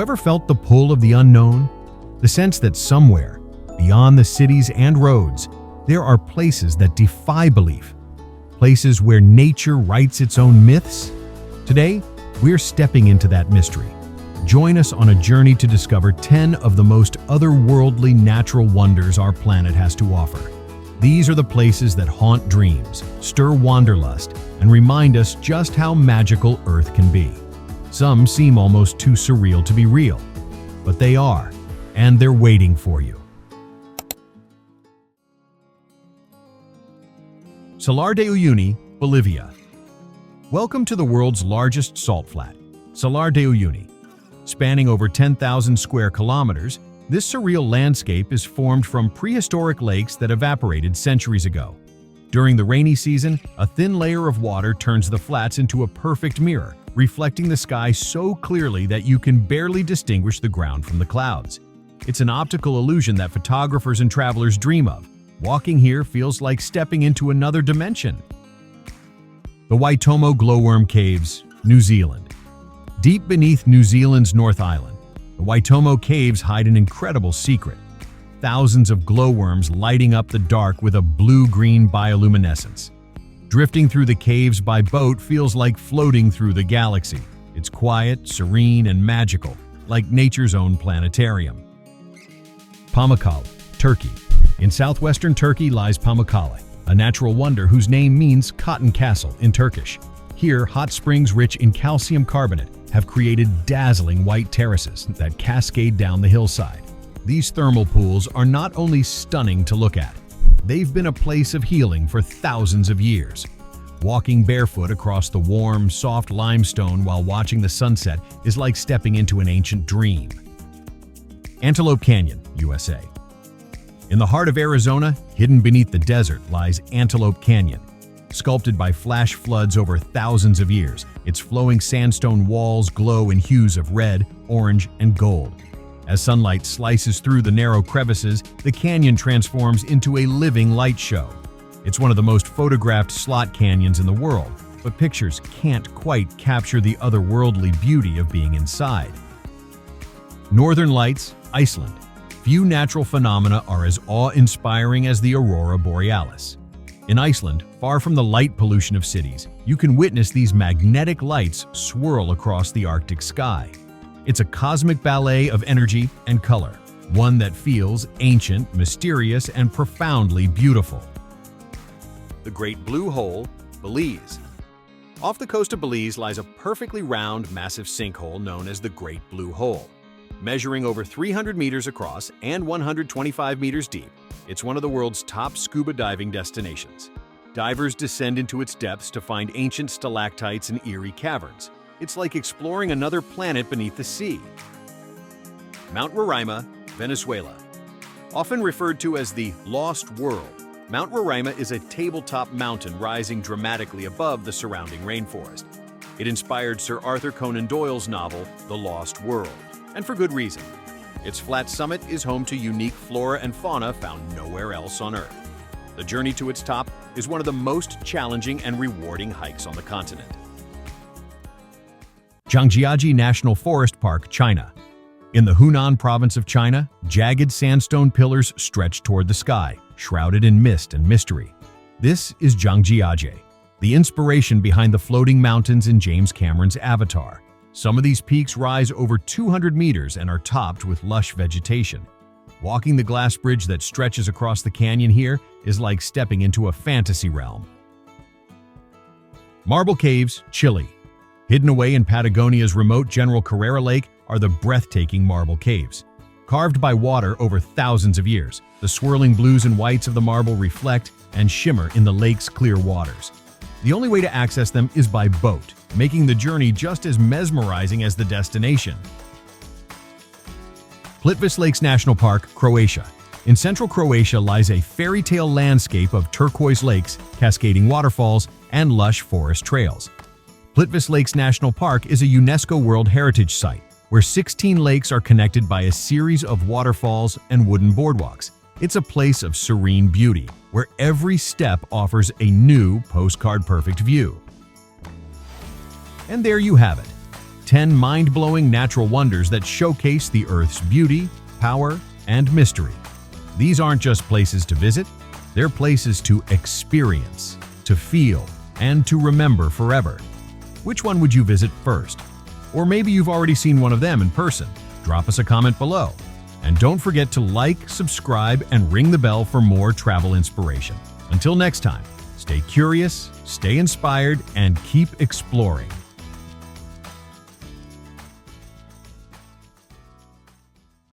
ever felt the pull of the unknown? The sense that somewhere, beyond the cities and roads, there are places that defy belief. Places where nature writes its own myths? Today, we're stepping into that mystery. Join us on a journey to discover 10 of the most otherworldly natural wonders our planet has to offer. These are the places that haunt dreams, stir wanderlust, and remind us just how magical Earth can be. Some seem almost too surreal to be real, but they are, and they're waiting for you. Salar de Uyuni, Bolivia. Welcome to the world's largest salt flat, Salar de Uyuni. Spanning over 10,000 square kilometers, this surreal landscape is formed from prehistoric lakes that evaporated centuries ago. During the rainy season, a thin layer of water turns the flats into a perfect mirror, reflecting the sky so clearly that you can barely distinguish the ground from the clouds. It's an optical illusion that photographers and travelers dream of. Walking here feels like stepping into another dimension. The Waitomo Glowworm Caves, New Zealand. Deep beneath New Zealand's North Island, the Waitomo Caves hide an incredible secret. Thousands of glowworms lighting up the dark with a blue-green bioluminescence. Drifting through the caves by boat feels like floating through the galaxy. It's quiet, serene, and magical, like nature's own planetarium. Pamukkale, Turkey. In southwestern Turkey lies Pamukkale, a natural wonder whose name means cotton castle in Turkish. Here, hot springs rich in calcium carbonate have created dazzling white terraces that cascade down the hillside. These thermal pools are not only stunning to look at, they've been a place of healing for thousands of years. Walking barefoot across the warm, soft limestone while watching the sunset is like stepping into an ancient dream. Antelope Canyon, USA. In the heart of Arizona, hidden beneath the desert, lies Antelope Canyon. Sculpted by flash floods over thousands of years, its flowing sandstone walls glow in hues of red, orange, and gold. As sunlight slices through the narrow crevices, the canyon transforms into a living light show. It's one of the most photographed slot canyons in the world, but pictures can't quite capture the otherworldly beauty of being inside. Northern Lights, Iceland. Few natural phenomena are as awe-inspiring as the aurora borealis. In Iceland, far from the light pollution of cities, you can witness these magnetic lights swirl across the Arctic sky. It's a cosmic ballet of energy and color, one that feels ancient, mysterious, and profoundly beautiful. The Great Blue Hole, Belize. Off the coast of Belize lies a perfectly round, massive sinkhole known as the Great Blue Hole. Measuring over 300 meters across and 125 meters deep, it's one of the world's top scuba diving destinations. Divers descend into its depths to find ancient stalactites and eerie caverns. It's like exploring another planet beneath the sea. Mount Roraima, Venezuela. Often referred to as the Lost World, Mount Roraima is a tabletop mountain rising dramatically above the surrounding rainforest. It inspired Sir Arthur Conan Doyle's novel, The Lost World, and for good reason. Its flat summit is home to unique flora and fauna found nowhere else on Earth. The journey to its top is one of the most challenging and rewarding hikes on the continent. Zhangjiajie National Forest Park, China. In the Hunan province of China, jagged sandstone pillars stretch toward the sky, shrouded in mist and mystery. This is Zhangjiajie, the inspiration behind the floating mountains in James Cameron's Avatar. Some of these peaks rise over 200 meters and are topped with lush vegetation. Walking the glass bridge that stretches across the canyon here is like stepping into a fantasy realm. Marble Caves, Chile. Hidden away in Patagonia's remote General Carrera Lake are the breathtaking marble caves. Carved by water over thousands of years, the swirling blues and whites of the marble reflect and shimmer in the lake's clear waters. The only way to access them is by boat, making the journey just as mesmerizing as the destination. Plitvice Lakes National Park, Croatia. In central Croatia lies a fairy tale landscape of turquoise lakes, cascading waterfalls, and lush forest trails. Plitvice Lakes National Park is a UNESCO World Heritage Site, where 16 lakes are connected by a series of waterfalls and wooden boardwalks. It's a place of serene beauty, where every step offers a new postcard-perfect view. And there you have it, 10 mind-blowing natural wonders that showcase the Earth's beauty, power, and mystery. These aren't just places to visit, they're places to experience, to feel, and to remember forever. Which one would you visit first? Or maybe you've already seen one of them in person. Drop us a comment below. And don't forget to like, subscribe, and ring the bell for more travel inspiration. Until next time, stay curious, stay inspired, and keep exploring.